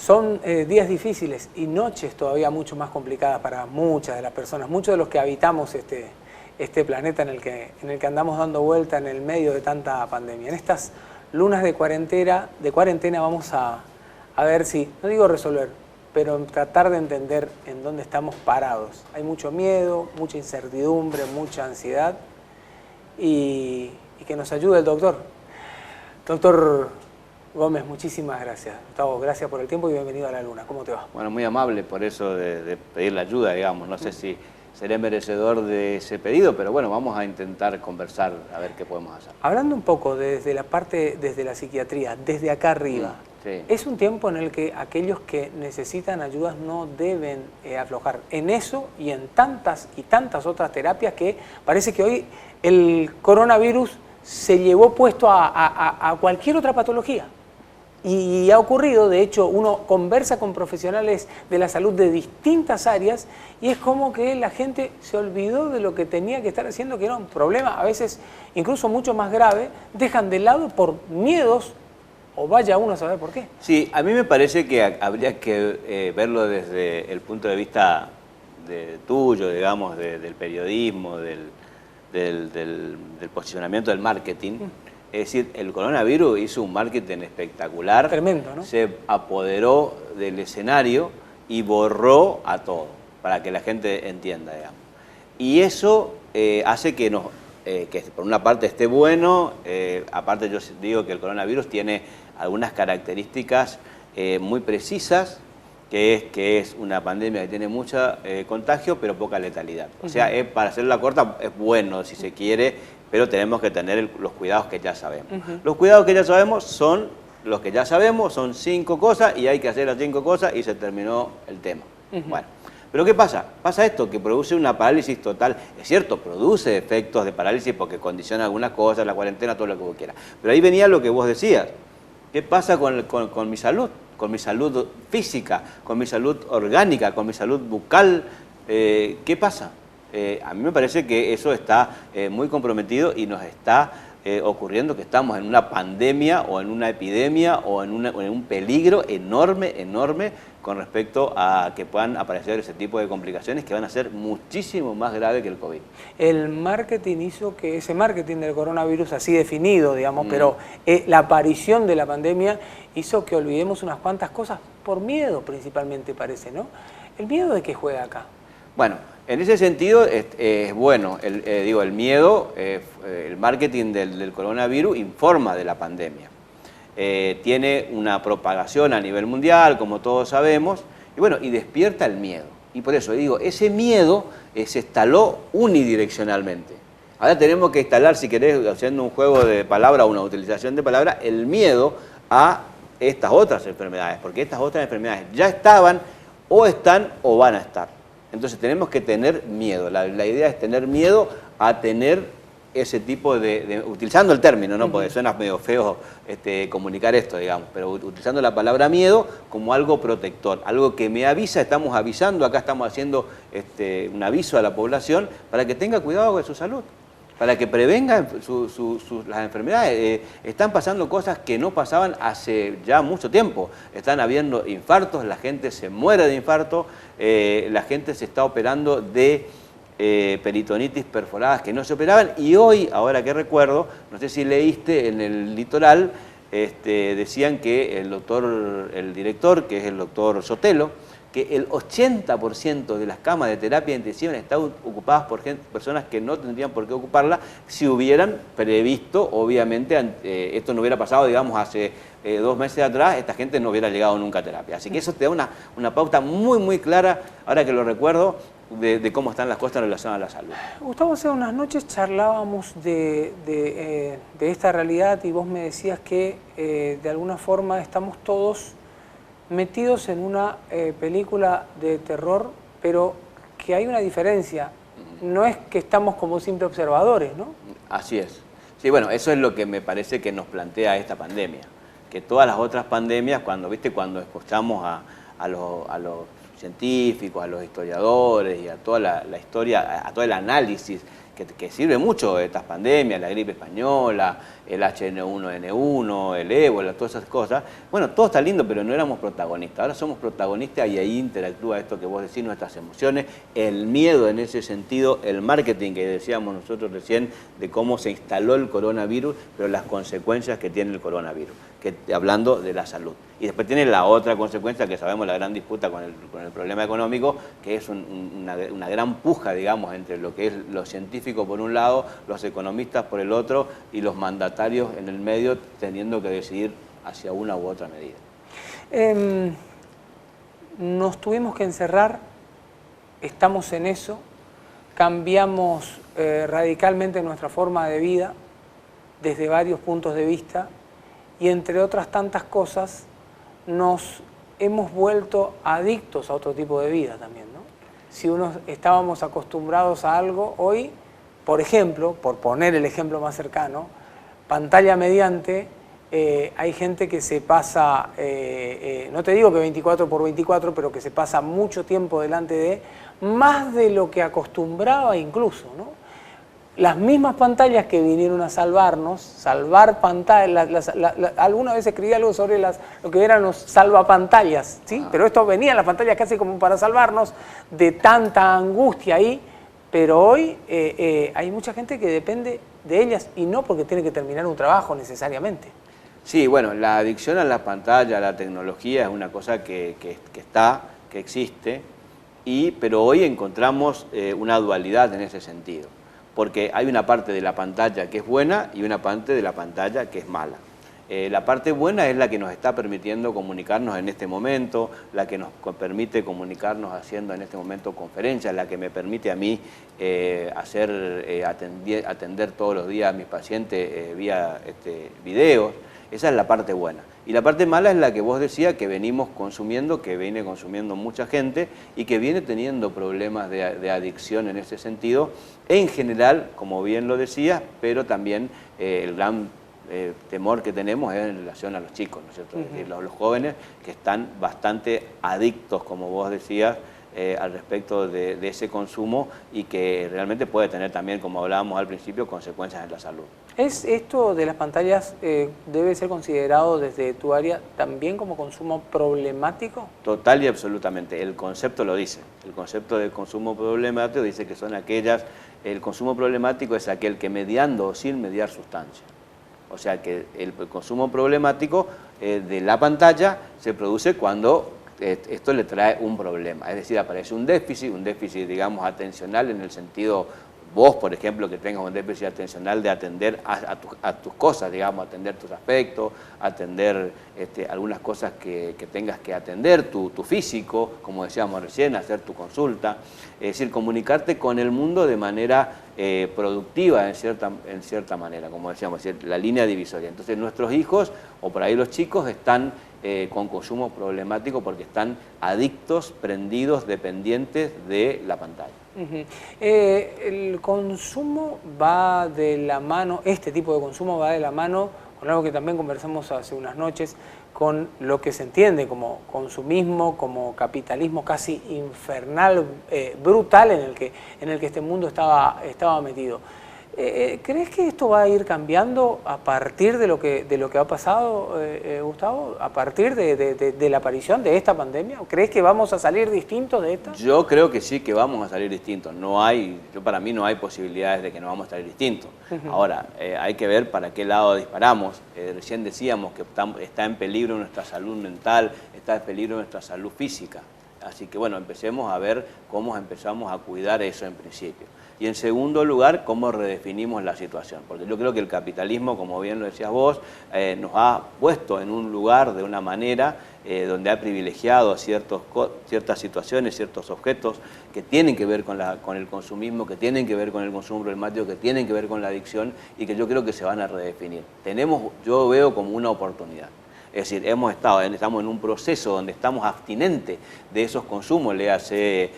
son días difíciles y noches todavía mucho más complicadas para muchas de las personas, muchos de los que habitamos este planeta en el que andamos dando vuelta en el medio de tanta pandemia. En estas lunas de cuarentena vamos a ver si, no digo resolver, pero tratar de entender en dónde estamos parados. Hay mucho miedo, mucha incertidumbre, mucha ansiedad y que nos ayude el doctor. Doctor Gómez, muchísimas gracias. Gustavo, gracias por el tiempo y bienvenido a La Luna. ¿Cómo te va? Bueno, muy amable por eso de pedir la ayuda, digamos. No sé si seré merecedor de ese pedido, pero bueno, vamos a intentar conversar a ver qué podemos hacer. Hablando un poco desde la parte, desde la psiquiatría, desde acá arriba, sí. Es un tiempo en el que aquellos que necesitan ayudas no deben aflojar en eso y en tantas y tantas otras terapias que parece que hoy el coronavirus se llevó puesto a cualquier otra patología. Y ha ocurrido, de hecho, uno conversa con profesionales de la salud de distintas áreas y es como que la gente se olvidó de lo que tenía que estar haciendo, que era un problema a veces incluso mucho más grave, dejan de lado por miedos o vaya uno a saber por qué. Sí, a mí me parece que habría que verlo desde el punto de vista tuyo, digamos, del periodismo, del posicionamiento del marketing. Es decir, el coronavirus hizo un marketing espectacular. Tremendo, ¿no? Se apoderó del escenario y borró a todo, para que la gente entienda, digamos. Y eso hace que por una parte esté bueno, aparte yo digo que el coronavirus tiene algunas características muy precisas, que es una pandemia que tiene mucho contagio, pero poca letalidad. O sea, para hacerla corta, es bueno si se quiere, pero tenemos que tener los cuidados que ya sabemos. Los cuidados que ya sabemos son los que ya sabemos, son 5 cosas y hay que hacer las 5 cosas y se terminó el tema. Bueno, pero ¿qué pasa? Pasa esto, que produce una parálisis total. Es cierto, produce efectos de parálisis porque condiciona algunas cosas, la cuarentena, todo lo que vos quieras. Pero ahí venía lo que vos decías. ¿Qué pasa con mi salud? Con mi salud física, con mi salud orgánica, con mi salud bucal. ¿Qué pasa? A mí me parece que eso está muy comprometido y nos está ocurriendo que estamos en una pandemia o en una epidemia o en un peligro enorme con respecto a que puedan aparecer ese tipo de complicaciones que van a ser muchísimo más graves que el COVID. El marketing hizo que ese marketing del coronavirus así definido, digamos, pero la aparición de la pandemia hizo que olvidemos unas cuantas cosas por miedo principalmente, parece, ¿no? ¿El miedo de qué juega acá? Bueno, en ese sentido es bueno, el miedo, el marketing del coronavirus informa de la pandemia. Tiene una propagación a nivel mundial, como todos sabemos, y bueno, y despierta el miedo. Y por eso digo, ese miedo se instaló unidireccionalmente. Ahora tenemos que instalar, si querés, haciendo un juego de palabras o una utilización de palabras, el miedo a estas otras enfermedades, porque estas otras enfermedades ya estaban, o están, o van a estar. Entonces tenemos que tener miedo. La idea es tener miedo a tener ese tipo utilizando el término, ¿no? Porque suena medio feo comunicar esto, digamos, pero utilizando la palabra miedo como algo protector, algo que me avisa, estamos avisando, acá estamos haciendo un aviso a la población para que tenga cuidado con su salud, para que prevenga las enfermedades. Están pasando cosas que no pasaban hace ya mucho tiempo. Están habiendo infartos, la gente se muere de infarto, la gente se está operando de peritonitis perforadas que no se operaban. Y hoy, ahora que recuerdo, no sé si leíste en el Litoral, decían que el director, que es el doctor Sotelo, que el 80% de las camas de terapia intensiva están ocupadas por personas que no tendrían por qué ocuparlas si hubieran previsto, obviamente, esto no hubiera pasado, digamos, hace 2 meses atrás, esta gente no hubiera llegado nunca a terapia. Así que eso te da una pauta muy clara, ahora que lo recuerdo, de cómo están las cosas en relación a la salud. Gustavo, hace unas noches charlábamos de esta realidad y vos me decías que de alguna forma estamos todos metidos en una película de terror, pero que hay una diferencia. No es que estamos como simples observadores, ¿no? Así es. Sí, bueno, eso es lo que me parece que nos plantea esta pandemia. Que todas las otras pandemias, cuando escuchamos a los científicos, a los historiadores y a toda la historia, a todo el análisis que sirve mucho de estas pandemias, la gripe española, el H1N1, el ébola, todas esas cosas. Bueno, todo está lindo, pero no éramos protagonistas. Ahora somos protagonistas y ahí interactúa esto que vos decís, nuestras emociones, el miedo en ese sentido, el marketing que decíamos nosotros recién de cómo se instaló el coronavirus, pero las consecuencias que tiene el coronavirus, hablando de la salud. Y después tiene la otra consecuencia, que sabemos la gran disputa con el problema económico, que es una gran puja, digamos, entre lo que es lo científico por un lado, los economistas por el otro, y los mandatarios en el medio teniendo que decidir hacia una u otra medida. Nos tuvimos que encerrar, estamos en eso, cambiamos radicalmente nuestra forma de vida desde varios puntos de vista y entre otras tantas cosas nos hemos vuelto adictos a otro tipo de vida también, ¿no? Si estábamos acostumbrados a algo, hoy, por ejemplo, por poner el ejemplo más cercano, pantalla mediante, hay gente que se pasa, no te digo que 24/24, pero que se pasa mucho tiempo delante de, más de lo que acostumbraba incluso, ¿no? Las mismas pantallas que vinieron a salvarnos, salvar pantallas, alguna vez escribí algo sobre lo que eran los salvapantallas, ¿sí? Pero esto venía en las pantallas casi como para salvarnos de tanta angustia ahí, pero hoy hay mucha gente que depende de ellas y no porque tiene que terminar un trabajo necesariamente. Sí, bueno, la adicción a la pantalla, a la tecnología es una cosa que existe, pero hoy encontramos una dualidad en ese sentido, porque hay una parte de la pantalla que es buena y una parte de la pantalla que es mala. La parte buena es la que nos está permitiendo comunicarnos en este momento, la que nos permite comunicarnos haciendo en este momento conferencias, la que me permite a mí atender todos los días a mis pacientes vía videos. Esa es la parte buena. Y la parte mala es la que vos decías, que venimos consumiendo, que viene consumiendo mucha gente y que viene teniendo problemas de adicción en ese sentido, en general, como bien lo decías, pero también el gran temor que tenemos es en relación a los chicos, ¿no es cierto? Es decir, los jóvenes que están bastante adictos, como vos decías, al respecto de ese consumo y que realmente puede tener también, como hablábamos al principio, consecuencias en la salud. ¿Es esto de las pantallas debe ser considerado desde tu área también como consumo problemático? Total y absolutamente. El concepto lo dice. El concepto de consumo problemático dice que son aquellas... El consumo problemático es aquel que mediando o sin mediar sustancia. O sea que el consumo problemático de la pantalla se produce cuando esto le trae un problema. Es decir, aparece un déficit, digamos, atencional en el sentido... Vos, por ejemplo, que tengas un déficit atencional de atender a tus cosas, digamos, atender tus aspectos, atender algunas cosas que tengas que atender, tu físico, como decíamos recién, hacer tu consulta. Es decir, comunicarte con el mundo de manera productiva, en cierta manera, como decíamos, es decir, la línea divisoria. Entonces, nuestros hijos, o por ahí los chicos, están con consumo problemático porque están adictos, prendidos, dependientes de la pantalla. El consumo va de la mano, este tipo de consumo va de la mano con algo que también conversamos hace unas noches, con lo que se entiende como consumismo, como capitalismo casi infernal, brutal en el que este mundo estaba metido. ¿Crees que esto va a ir cambiando a partir de lo que ha pasado, Gustavo? ¿A partir de la aparición de esta pandemia? ¿Crees que vamos a salir distintos de esta? Yo creo que sí que vamos a salir distintos. Para mí no hay posibilidades de que no vamos a salir distintos. Ahora, hay que ver para qué lado disparamos. Recién decíamos que está en peligro nuestra salud mental, está en peligro nuestra salud física. Así que bueno, empecemos a ver cómo empezamos a cuidar eso en principio. Y en segundo lugar, cómo redefinimos la situación. Porque yo creo que el capitalismo, como bien lo decías vos, nos ha puesto en un lugar de una manera donde ha privilegiado ciertas situaciones, ciertos objetos que tienen que ver con el consumismo, que tienen que ver con el consumo problemático, que tienen que ver con la adicción y que yo creo que se van a redefinir. Yo veo como una oportunidad. Es decir, estamos en un proceso donde estamos abstinentes de esos consumos, le hace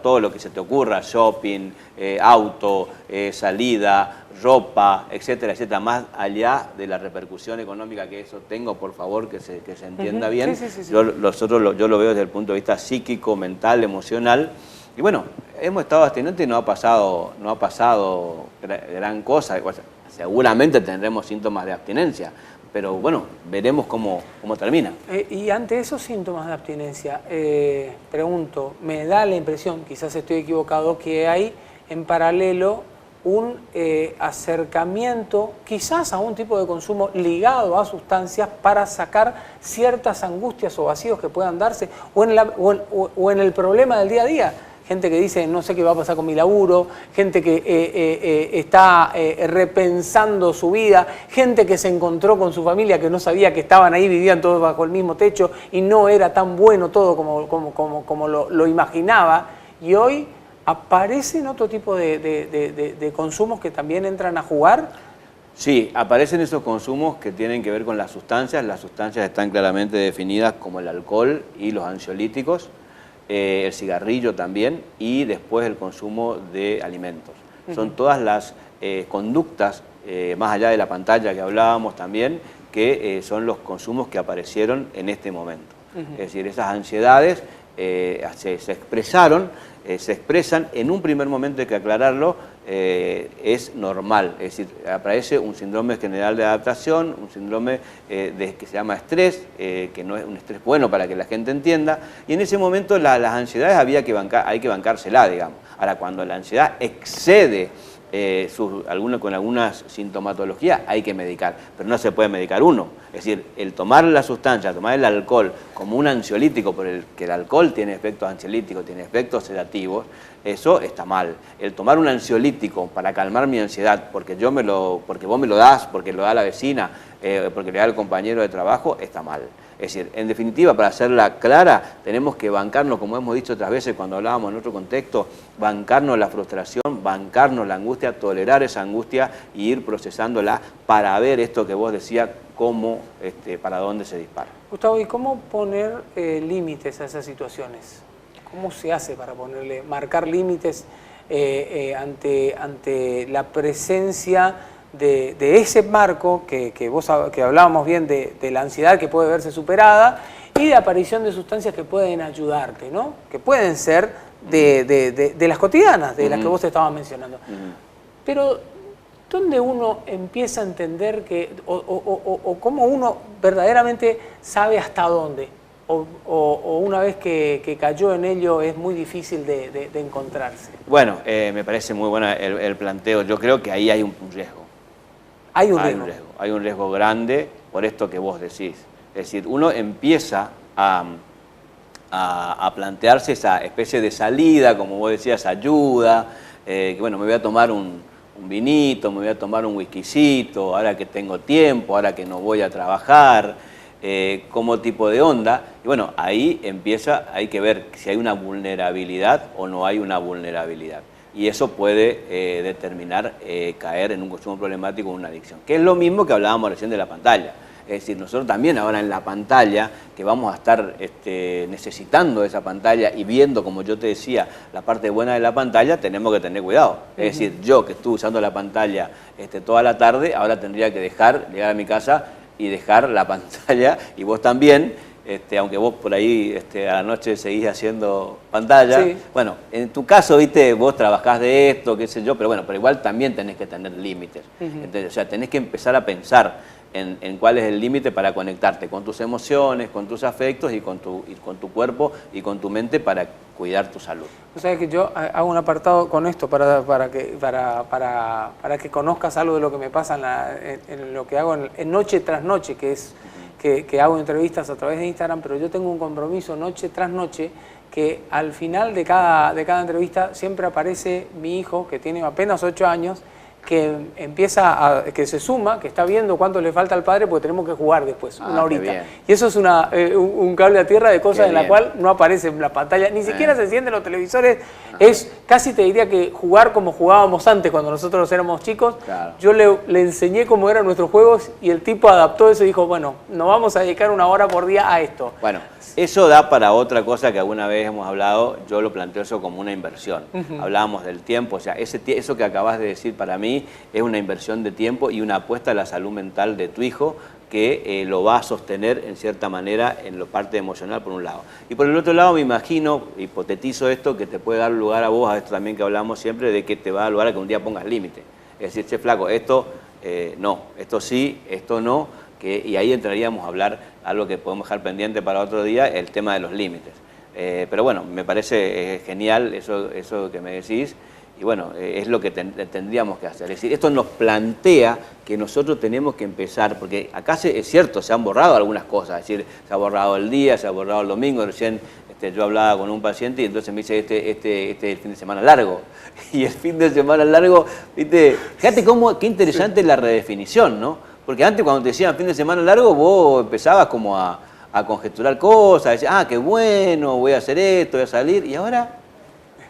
todo lo que se te ocurra, shopping, auto, salida, ropa, etcétera, etcétera, más allá de la repercusión económica que eso tenga, por favor, que se entienda bien. Sí. Yo lo veo desde el punto de vista psíquico, mental, emocional, y bueno, hemos estado abstinentes y no ha pasado gran cosa. Seguramente tendremos síntomas de abstinencia, pero bueno, veremos cómo termina. Y ante esos síntomas de abstinencia, pregunto, me da la impresión, quizás estoy equivocado, que hay en paralelo un acercamiento quizás a un tipo de consumo ligado a sustancias para sacar ciertas angustias o vacíos que puedan darse, o en el problema del día a día. Gente que dice, no sé qué va a pasar con mi laburo, gente que está repensando su vida, gente que se encontró con su familia que no sabía que estaban ahí, vivían todos bajo el mismo techo y no era tan bueno todo como lo imaginaba. Y hoy aparecen otro tipo de consumos que también entran a jugar. Sí, aparecen esos consumos que tienen que ver con las sustancias. Las sustancias están claramente definidas como el alcohol y los ansiolíticos. El cigarrillo también, y después el consumo de alimentos. Son todas las conductas, más allá de la pantalla que hablábamos también, que son los consumos que aparecieron en este momento. Es decir, esas ansiedades se expresan en un primer momento, hay que aclararlo, es normal, es decir, aparece un síndrome general de adaptación, un síndrome que se llama estrés, que no es un estrés bueno para que la gente entienda, y en ese momento las ansiedades hay que bancársela, digamos. Ahora, cuando la ansiedad excede con algunas sintomatologías, hay que medicar, pero no se puede medicar uno. Es decir, el tomar la sustancia, tomar el alcohol como un ansiolítico, porque el alcohol tiene efectos ansiolíticos, tiene efectos sedativos, eso está mal. El tomar un ansiolítico para calmar mi ansiedad, porque vos me lo das, porque lo da la vecina, porque le da el compañero de trabajo, está mal. Es decir, en definitiva, para hacerla clara, tenemos que bancarnos, como hemos dicho otras veces cuando hablábamos en otro contexto, bancarnos la frustración, bancarnos la angustia, tolerar esa angustia y ir procesándola para ver esto que vos decías, para dónde se dispara. Gustavo, ¿y cómo poner límites a esas situaciones? ¿Cómo se hace para marcar límites ante la presencia de ese marco que hablábamos bien de la ansiedad que puede verse superada y de aparición de sustancias que pueden ayudarte, ¿no? Que pueden ser de las cotidianas, de las que vos estabas mencionando. Pero, ¿dónde uno empieza a entender o cómo uno verdaderamente sabe hasta dónde? O una vez que cayó en ello es muy difícil de encontrarse. Bueno, me parece muy bueno el planteo. Yo creo que ahí hay un riesgo. Hay un riesgo grande por esto que vos decís. Es decir, uno empieza a plantearse esa especie de salida, como vos decías, ayuda, que bueno, me voy a tomar un vinito, me voy a tomar un whiskycito, ahora que tengo tiempo, ahora que no voy a trabajar, como tipo de onda. Y bueno, ahí hay que ver si hay una vulnerabilidad o no hay una vulnerabilidad. Y eso puede determinar caer en un consumo problemático o una adicción. Que es lo mismo que hablábamos recién de la pantalla. Es decir, nosotros también ahora en la pantalla, que vamos a estar necesitando esa pantalla y viendo, como yo te decía, la parte buena de la pantalla, tenemos que tener cuidado. Es decir, yo que estuve usando la pantalla toda la tarde, ahora tendría que llegar a mi casa y dejar la pantalla, y vos también, aunque vos por ahí a la noche seguís haciendo pantalla. Sí. Bueno, en tu caso, viste, vos trabajás de esto, qué sé yo, pero bueno, pero igual también tenés que tener límites. O sea, tenés que empezar a pensar en cuál es el límite para conectarte con tus emociones, con tus afectos y con tu cuerpo y con tu mente para cuidar tu salud. O sea que yo hago un apartado con esto para que conozcas algo de lo que me pasa en lo que hago en noche tras noche, que es que hago entrevistas a través de Instagram, pero yo tengo un compromiso noche tras noche que al final de cada entrevista siempre aparece mi hijo, que tiene apenas 8 años, que se suma, que está viendo cuánto le falta al padre, porque tenemos que jugar después, una horita. Y eso es un cable a tierra de cosas en la cual no aparece en la pantalla, ni siquiera se encienden los televisores. Es casi, te diría, que jugar como jugábamos antes cuando nosotros éramos chicos. Claro. Yo le enseñé cómo eran nuestros juegos y el tipo adaptó eso y dijo, bueno, nos vamos a dedicar 1 hora por día a esto. Bueno, eso da para otra cosa que alguna vez hemos hablado. Yo lo planteo eso como una inversión. Hablábamos del tiempo, o sea, eso que acabas de decir para mí es una inversión de tiempo y una apuesta a la salud mental de tu hijo, que lo va a sostener en cierta manera en la parte emocional por un lado. Y por el otro lado me imagino, hipotetizo esto, que te puede dar lugar a vos, a esto también que hablamos siempre, de que te va a dar lugar a que un día pongas límite. Es decir, che, flaco, esto no, esto sí, esto no, y ahí entraríamos a hablar algo que podemos dejar pendiente para otro día, el tema de los límites. Pero bueno, me parece genial eso que me decís. Y bueno, es lo que tendríamos que hacer. Es decir, esto nos plantea que nosotros tenemos que empezar, porque acá es cierto, se han borrado algunas cosas, es decir, se ha borrado el día, se ha borrado el domingo, recién yo hablaba con un paciente y entonces me dice, este es el fin de semana largo. Y el fin de semana largo, ¿viste? Fíjate qué interesante es la redefinición, ¿no? Porque antes cuando te decían fin de semana largo, vos empezabas como a conjeturar cosas, a decir, qué bueno, voy a hacer esto, voy a salir, y ahora...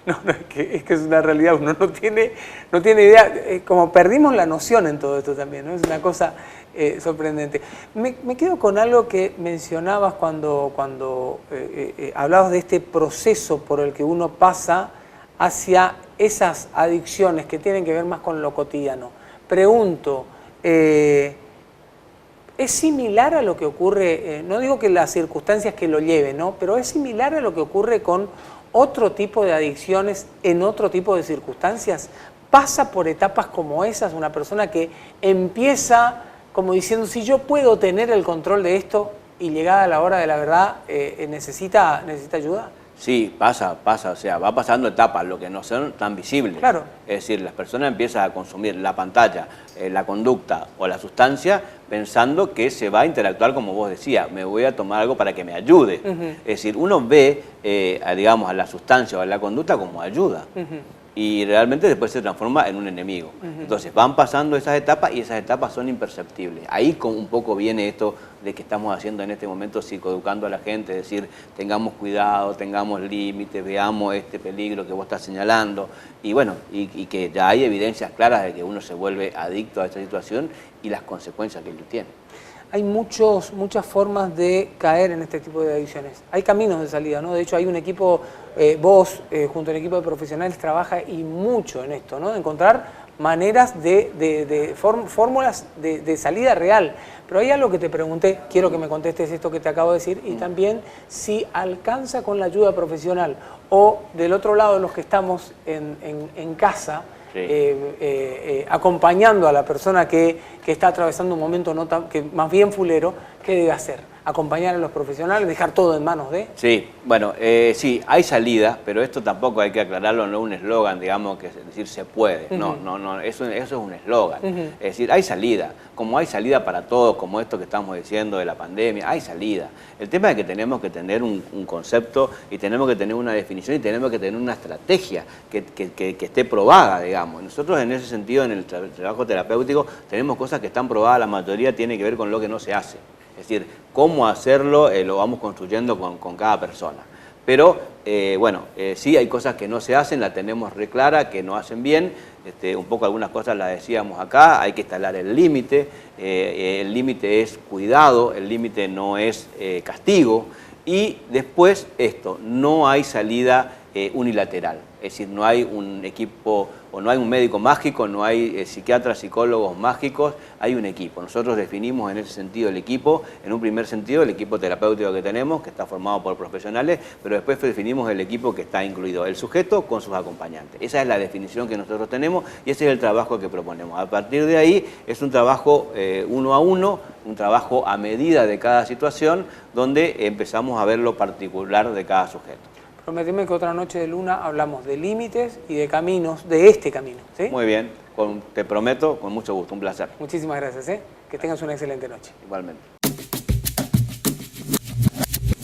No, es que es una realidad, uno no tiene idea, como perdimos la noción en todo esto también, ¿no? Es una cosa sorprendente. Me quedo con algo que mencionabas cuando hablabas de este proceso por el que uno pasa hacia esas adicciones que tienen que ver más con lo cotidiano. Pregunto, ¿es similar a lo que ocurre, no digo que las circunstancias que lo lleven, ¿no? Pero es similar a lo que ocurre con otro tipo de adicciones en otro tipo de circunstancias? ¿Pasa por etapas como esas una persona que empieza como diciendo, si yo puedo tener el control de esto y llegada la hora de la verdad, necesita ayuda? Sí, pasa, o sea, va pasando etapas, lo que no son tan visibles. Claro. Es decir, las personas empiezan a consumir la pantalla, la conducta o la sustancia pensando que se va a interactuar como vos decías, me voy a tomar algo para que me ayude. Es decir, uno ve, digamos, a la sustancia o a la conducta como ayuda. Y realmente después se transforma en un enemigo. Entonces van pasando esas etapas y esas etapas son imperceptibles. Ahí un poco viene esto de que estamos haciendo en este momento, psicoeducando a la gente, es decir, tengamos cuidado, tengamos límites, veamos este peligro que vos estás señalando. Y bueno, y que ya hay evidencias claras de que uno se vuelve adicto a esta situación y las consecuencias que ello tiene. Hay muchas formas de caer en este tipo de adicciones. Hay caminos de salida, ¿no? De hecho, hay un equipo, vos, junto al equipo de profesionales, trabaja y mucho en esto, ¿no? De encontrar maneras fórmulas de salida real. Pero hay algo que te pregunté, quiero que me contestes esto que te acabo de decir, y también si alcanza con la ayuda profesional o del otro lado los que estamos en casa, acompañando a la persona que está atravesando un momento que más bien fulero, ¿qué debe hacer? ¿Acompañar a los profesionales, dejar todo en manos de...? Sí, bueno, sí, hay salida, pero esto tampoco hay que aclararlo, no es un eslogan, digamos, que es decir, se puede. No, eso es un eslogan. Es decir, hay salida, como hay salida para todos, como esto que estamos diciendo de la pandemia, hay salida. El tema es que tenemos que tener un concepto y tenemos que tener una definición y tenemos que tener una estrategia que esté probada, digamos. Nosotros en ese sentido, en el trabajo terapéutico, tenemos cosas que están probadas, la mayoría tiene que ver con lo que no se hace. Es decir, cómo hacerlo lo vamos construyendo con cada persona. Pero, bueno, sí hay cosas que no se hacen, la tenemos re clara, que no hacen bien. Un poco algunas cosas las decíamos acá, hay que instalar el límite. El límite es cuidado, el límite no es castigo. Y después no hay salida unilateral. Es decir, no hay un equipo o no hay un médico mágico, no hay psiquiatras, psicólogos mágicos, hay un equipo. Nosotros definimos en ese sentido el equipo, en un primer sentido el equipo terapéutico que tenemos, que está formado por profesionales, pero después definimos el equipo que está incluido, el sujeto con sus acompañantes. Esa es la definición que nosotros tenemos y ese es el trabajo que proponemos. A partir de ahí es un trabajo uno a uno, un trabajo a medida de cada situación, donde empezamos a ver lo particular de cada sujeto. Prometeme que otra noche de luna hablamos de límites y de caminos, de este camino, ¿sí? Muy bien, te prometo, con mucho gusto, un placer. Muchísimas gracias, ¿eh? Que tengas una excelente noche. Igualmente.